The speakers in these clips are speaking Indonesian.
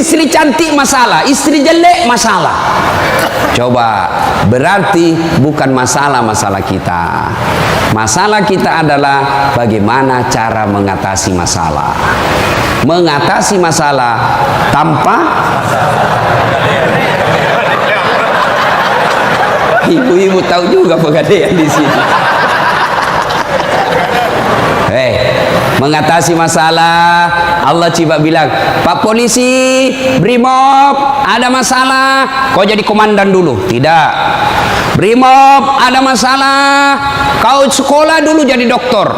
Istri cantik masalah, istri jelek masalah. Coba, berarti bukan masalah kita. Masalah kita adalah bagaimana cara mengatasi masalah. Mengatasi masalah tanpa ibu-ibu tahu juga pegadaian di sini. Mengatasi masalah, Allah coba bilang, Pak Polisi, Brimob, ada masalah, kau jadi komandan dulu. Tidak. Brimob, ada masalah, kau sekolah dulu jadi doktor.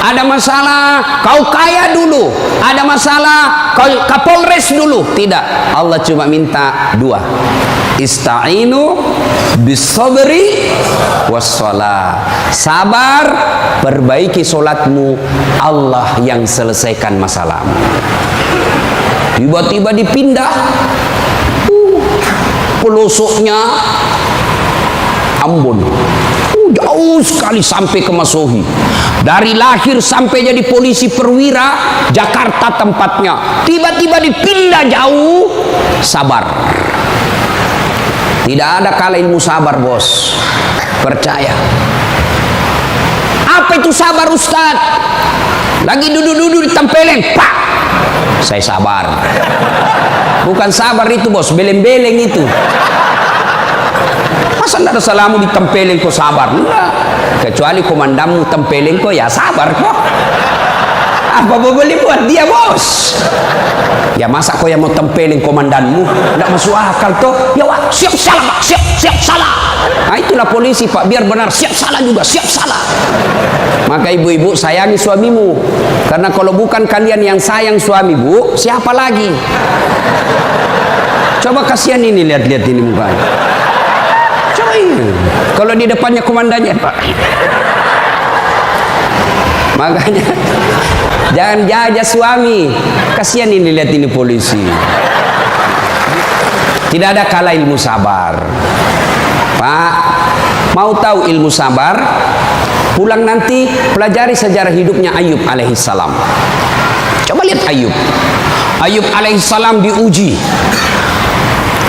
Ada masalah, kau kaya dulu. Ada masalah, kau Kapolres dulu. Tidak. Allah cuma minta dua. Ista'inu bisabri wassalah. Sabar, perbaiki solatmu, Allah yang selesaikan masalahmu. Tiba-tiba dipindah pelosoknya Ambon, jauh sekali sampai ke Masohi. Dari lahir sampai jadi polisi perwira, Jakarta tempatnya. Tiba-tiba dipindah jauh. Sabar. Tidak ada kala ilmu sabar, bos. Percaya. Apa itu sabar, Ustaz? Lagi duduk-duduk ditempelin, pak. Saya sabar. Bukan sabar itu, bos, beleng-beleng itu. Masa tidak ada salamu ditempelin kok sabar? Enggak. Kecuali komandanmu tempelin kok, ya sabar kok. Apa boleh buat dia, bos? Ya masa kau yang mau tempelin komandanmu? Tidak masuk akal toh. Ya wah, siap salah pak, siap salah. Nah itulah polisi pak, biar benar siap salah juga, siap salah. Maka ibu-ibu sayangi suamimu, karena kalau bukan kalian yang sayang suami bu, siapa lagi? Coba kasihan ini, lihat-lihat ini mukanya. Coba ini, kalau di depannya komandannya pak. Makanya jangan jajah suami, kasihan ini, lihat ini polisi. Tidak ada kala ilmu sabar. Pak, mau tahu ilmu sabar? Pulang nanti pelajari sejarah hidupnya Ayub alaihissalam. Coba lihat Ayub. Ayub alaihissalam diuji,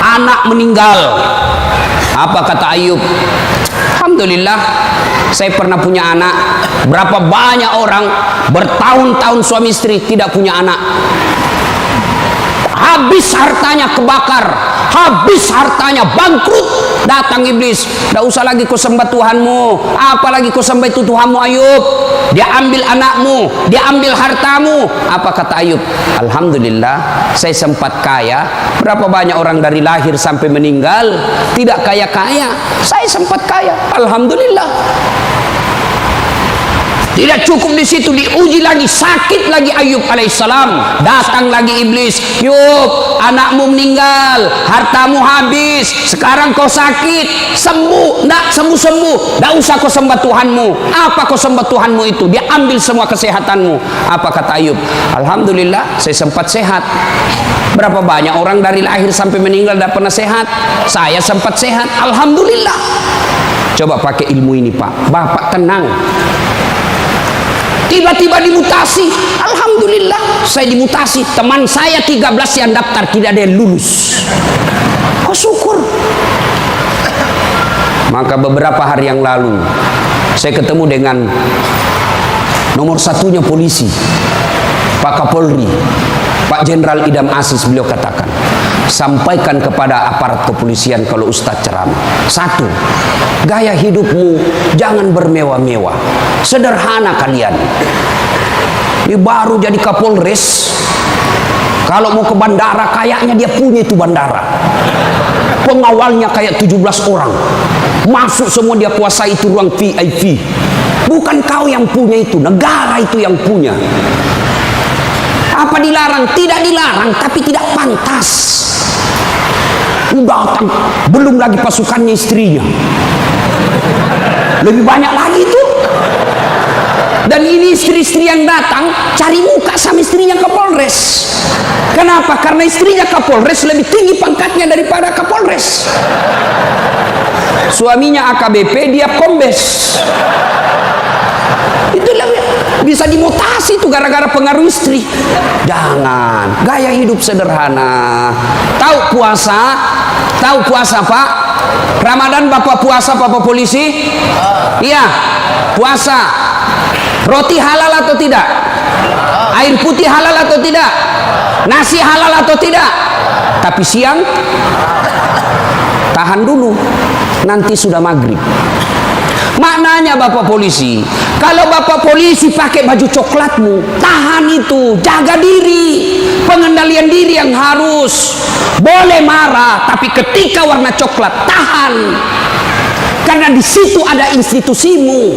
anak meninggal. Apa kata Ayub? Alhamdulillah, saya pernah punya anak. Berapa banyak orang bertahun-tahun suami istri tidak punya anak. Habis hartanya kebakar, habis hartanya bangkrut. Datang iblis, tidak usah lagi kau sembah Tuhanmu, apalagi kau sembah itu Tuhanmu Ayub. Dia ambil anakmu, dia ambil hartamu. Apa kata Ayub? Alhamdulillah, saya sempat kaya. Berapa banyak orang dari lahir sampai meninggal tidak kaya-kaya, saya sempat kaya. Alhamdulillah. Tidak cukup di situ, diuji lagi, sakit lagi Ayub alaihissalam. Datang lagi iblis, Yub, anakmu meninggal, hartamu habis, sekarang kau sakit, sembuh, nak sembuh-sembuh, tidak usah kau sembah Tuhanmu. Apa kau sembah Tuhanmu itu? Dia ambil semua kesehatanmu. Apa kata Ayub? Alhamdulillah, saya sempat sehat. Berapa banyak orang dari lahir sampai meninggal tidak pernah sehat? Saya sempat sehat, alhamdulillah. Coba pakai ilmu ini pak, bapak tenang. Tiba-tiba dimutasi, alhamdulillah saya dimutasi. Teman saya 13 yang daftar tidak ada yang lulus. Kau syukur. Maka beberapa hari yang lalu saya ketemu dengan nomor satunya polisi, Pak Kapolri, Pak Jenderal Idam Aziz. Beliau katakan, sampaikan kepada aparat kepolisian kalau Ustadz ceramah. Satu, gaya hidupmu jangan bermewah-mewah, sederhana kalian. Ini baru jadi Kapolres, kalau mau ke bandara kayaknya dia punya itu bandara. Pengawalnya kayak 17 orang, masuk semua dia kuasai itu ruang VIP. Bukan kau yang punya itu, negara itu yang punya. Apa dilarang? Tidak dilarang, tapi tidak pantas. Datang, belum lagi pasukannya istrinya, lebih banyak lagi itu. Dan ini istri-istri yang datang cari muka sama istrinya Kapolres. Kenapa? Karena istrinya Kapolres lebih tinggi pangkatnya daripada Kapolres. Suaminya AKBP, dia kombes. Itulah Bisa dimutasi itu gara-gara pengaruh istri. Jangan, gaya hidup sederhana. Tahu puasa? Tahu puasa, Pak? Ramadan Bapak puasa, Bapak polisi? Iya, puasa. Roti halal atau tidak? Air putih halal atau tidak? Nasi halal atau tidak? Tapi siang tahan dulu, nanti sudah maghrib. Maknanya Bapak polisi, kalau Bapak polisi pakai baju coklatmu, tahan itu, jaga diri, pengendalian diri yang harus. Boleh marah, tapi ketika warna coklat, tahan. Karena di situ ada institusimu.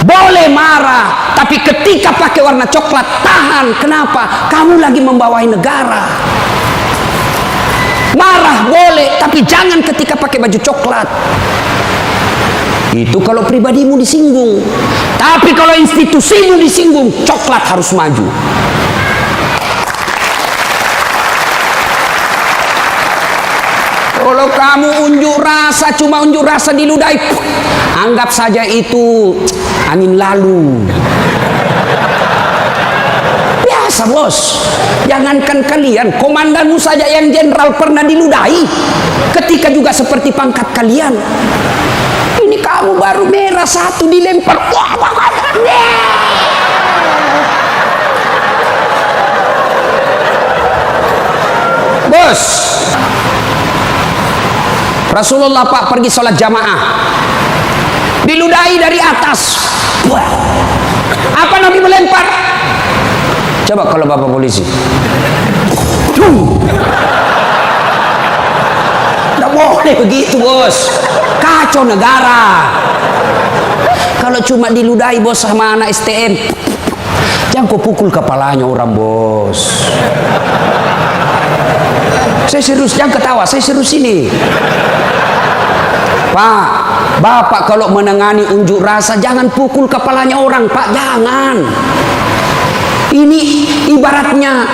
Boleh marah, tapi ketika pakai warna coklat, tahan. Kenapa? Kamu lagi membawai negara. Marah boleh, tapi jangan ketika pakai baju coklat. Itu kalau pribadimu disinggung. Tapi kalau institusimu disinggung, coklat harus maju. Kalau kamu unjuk rasa, cuma unjuk rasa diludahi, anggap saja itu angin lalu. Biasa bos. Jangankan kalian, komandanmu saja yang jenderal pernah diludahi. Ketika juga seperti pangkat kalian. Ini kamu baru merah satu dilempar. Bos, Rasulullah Pak pergi sholat jamaah, diludahi dari atas. Apa Nabi melempar? Coba kalau Bapak polisi. Tidak boleh begitu bos, kacau negara. Kalau cuma diludahi bos sama anak STM, jangan kau pukul kepalanya orang bos. Saya serius, jangan ketawa, saya serius ini. Pak, Bapak kalau menangani unjuk rasa jangan pukul kepalanya orang, Pak, jangan. Ini ibaratnya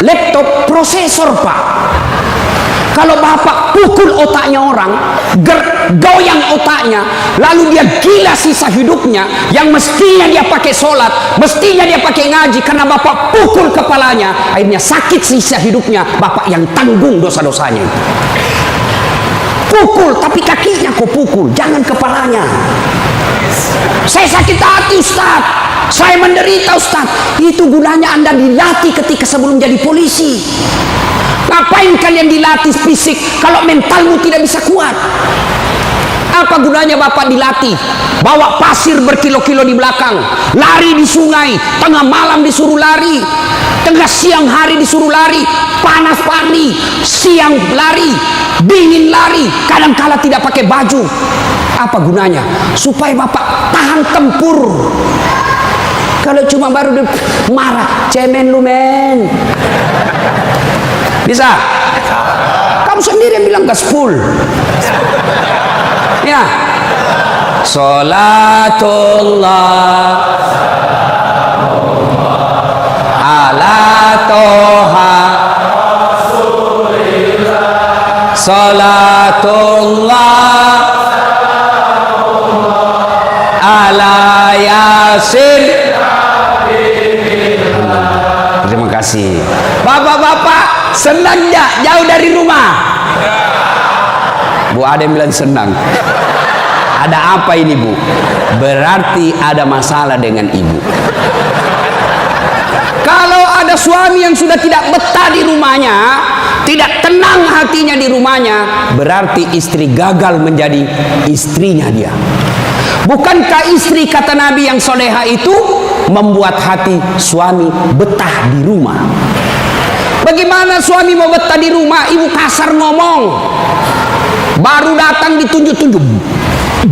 laptop prosesor, Pak. Kalau Bapak pukul otaknya orang, goyang otaknya, lalu dia gila sisa hidupnya, yang mestinya dia pakai sholat, mestinya dia pakai ngaji, karena Bapak pukul kepalanya, akhirnya sakit sisa hidupnya, Bapak yang tanggung dosa-dosanya. Pukul, tapi kakinya kau pukul, jangan kepalanya. Saya sakit hati Ustaz, saya menderita Ustaz. Itu gunanya Anda dilatih ketika sebelum jadi polisi. Ngapain kalian dilatih fisik kalau mentalmu tidak bisa kuat? Apa gunanya Bapak dilatih? Bawa pasir berkilo-kilo di belakang, lari di sungai, tengah malam disuruh lari, tengah siang hari disuruh lari, panas lari, siang lari, dingin lari, kadang-kala tidak pakai baju. Apa gunanya? Supaya Bapak tahan tempur. Kalau cuma baru marah, cemen lu men. Bisa? Kamu sendiri yang bilang gaspol. Ya. Salatullah ala toha salatullah ala yasin. Terima kasih. Bapak-bapak senang ya jauh dari rumah? Bu ada yang bilang senang. Ada apa ini Bu? Berarti ada masalah dengan ibu. Kalau ada suami yang sudah tidak betah di rumahnya, tidak tenang hatinya di rumahnya, berarti istri gagal menjadi istrinya dia. Bukankah istri kata Nabi yang soleha itu membuat hati suami betah di rumah? Bagaimana suami mau betah di rumah? Ibu kasar ngomong, baru datang ditunjuk-tunjuk,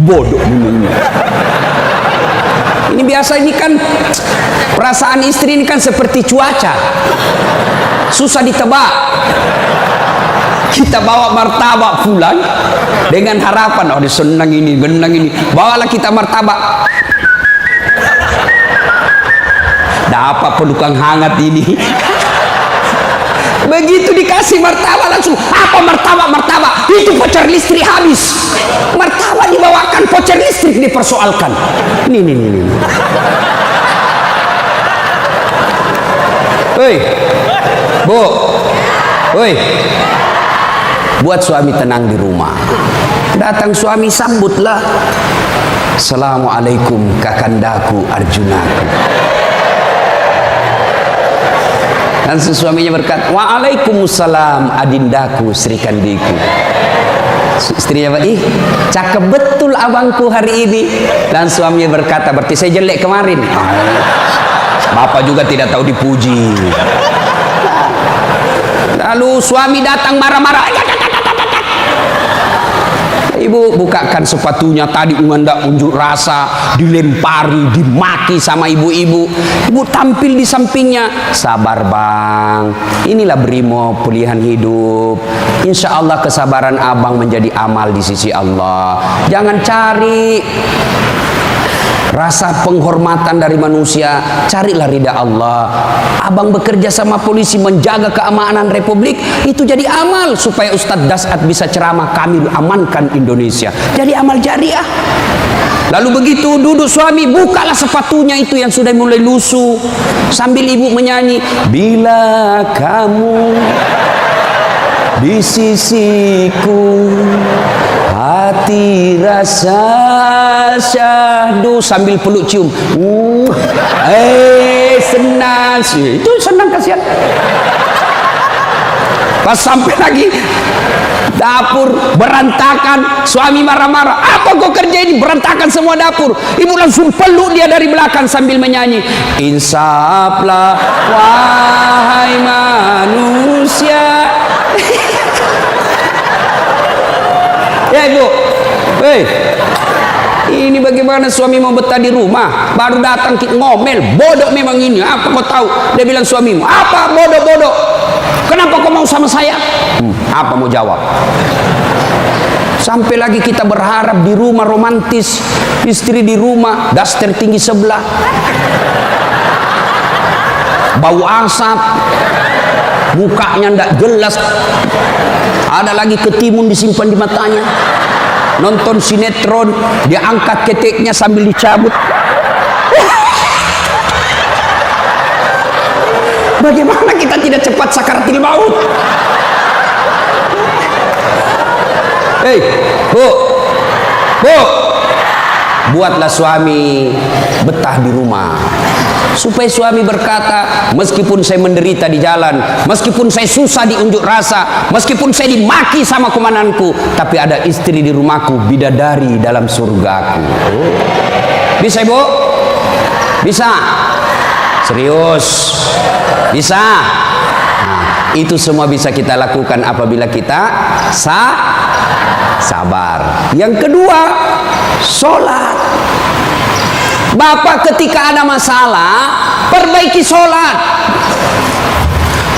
bodoh ini. Ini biasa, ini kan perasaan istri ini kan seperti cuaca, susah ditebak. Kita bawa martabak pulang dengan harapan, oh senang ini, genang ini, bawalah kita martabak. Dapat pelukan hangat ini. Begitu dikasih martabak langsung, apa martabak? Itu voucher listrik habis. Martabak dibawakan, voucher listrik dipersoalkan. Nih. Hei, Bu, hei, buat suami tenang di rumah. Datang suami, sambutlah. Assalamualaikum kakandaku Arjunaku. Dan suaminya berkata, waalaikumsalam adindaku Sri Kandiku. Istrinya ih, cakep betul abangku hari ini. Dan suaminya berkata, berarti saya jelek kemarin. Bapak juga tidak tahu dipuji. Lalu suami datang marah-marah. Ibu bukakan sepatunya, tadi hendak unjuk rasa, dilempari, dimaki sama ibu-ibu. Ibu tampil di sampingnya, sabar bang, inilah Brimo pilihan hidup. Insya Allah kesabaran abang menjadi amal di sisi Allah. Jangan cari rasa penghormatan dari manusia, carilah ridha Allah. Abang bekerja sama polisi menjaga keamanan Republik, itu jadi amal supaya Ustadz Dasat bisa ceramah, kami amankan Indonesia. Jadi amal jariah. Lalu begitu duduk suami, bukalah sepatunya itu yang sudah mulai lusuh, sambil ibu menyanyi, bila kamu di sisiku, hati rasa syahdu, sambil peluk cium. Senang sih. Itu senang kasihan. Pas sampai lagi dapur berantakan, suami marah-marah. Apa kau kerja ini? Berantakan semua dapur. Ibu langsung peluk dia dari belakang sambil menyanyi, insaflah wahai manusia. Ya ibu, ini bagaimana suami mau betah di rumah? Baru datang ngomel, bodoh memang ini. Apa kau tahu? Dia bilang suamimu, apa bodoh? Kenapa kau mau sama saya? Apa mau jawab? Sampai lagi kita berharap di rumah romantis, istri di rumah, daster tinggi sebelah, bau asap, mukanya ndak jelas, ada lagi ketimun disimpan di matanya. Nonton sinetron, dia angkat keteknya sambil dicabut. Bagaimana kita tidak cepat sakaratil maut? Hei, bu, buatlah suami betah di rumah, supaya suami berkata, meskipun saya menderita di jalan, meskipun saya susah di unjuk rasa, meskipun saya dimaki sama komandanku, tapi ada istri di rumahku, bidadari dalam surgaku. Bisa ibu? Bisa? Serius? Bisa? Nah, itu semua bisa kita lakukan apabila kita sabar. Yang kedua, sholat. Bapak ketika ada masalah, perbaiki sholat.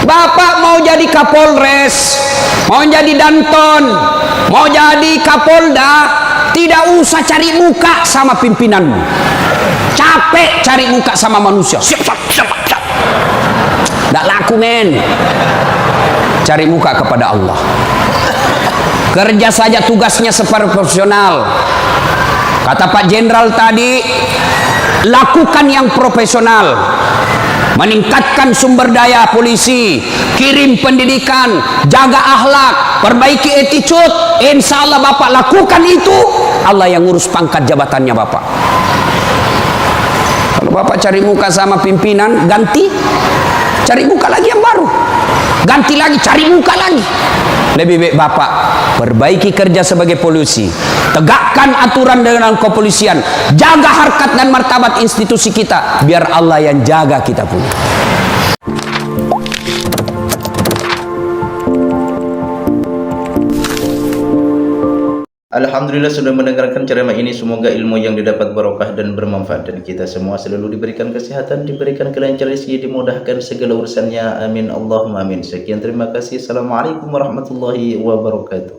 Bapak mau jadi Kapolres, mau jadi Danton, mau jadi Kapolda, tidak usah cari muka sama pimpinanmu. Capek cari muka sama manusia. Siap. Tidak laku men. Cari muka kepada Allah. Kerja saja tugasnya seperti profesional. Kata Pak Jenderal tadi, lakukan yang profesional. Meningkatkan sumber daya polisi, kirim pendidikan, jaga akhlak, perbaiki attitude. Insya Allah Bapak lakukan itu, Allah yang ngurus pangkat jabatannya Bapak. Kalau Bapak cari muka sama pimpinan, ganti, cari muka lagi yang baru, ganti lagi, cari muka lagi. Lebih baik Bapak perbaiki kerja sebagai polisi, tegakkan aturan dengan kepolisian, jaga harkat dan martabat institusi kita, biar Allah yang jaga kita punya. Alhamdulillah sudah mendengarkan ceramah ini. Semoga ilmu yang didapat barokah dan bermanfaat, dan kita semua selalu diberikan kesehatan, diberikan kelancaran rezeki, dimudahkan segala urusannya. Amin Allahumma amin. Sekian, terima kasih. Assalamualaikum warahmatullahi wabarakatuh.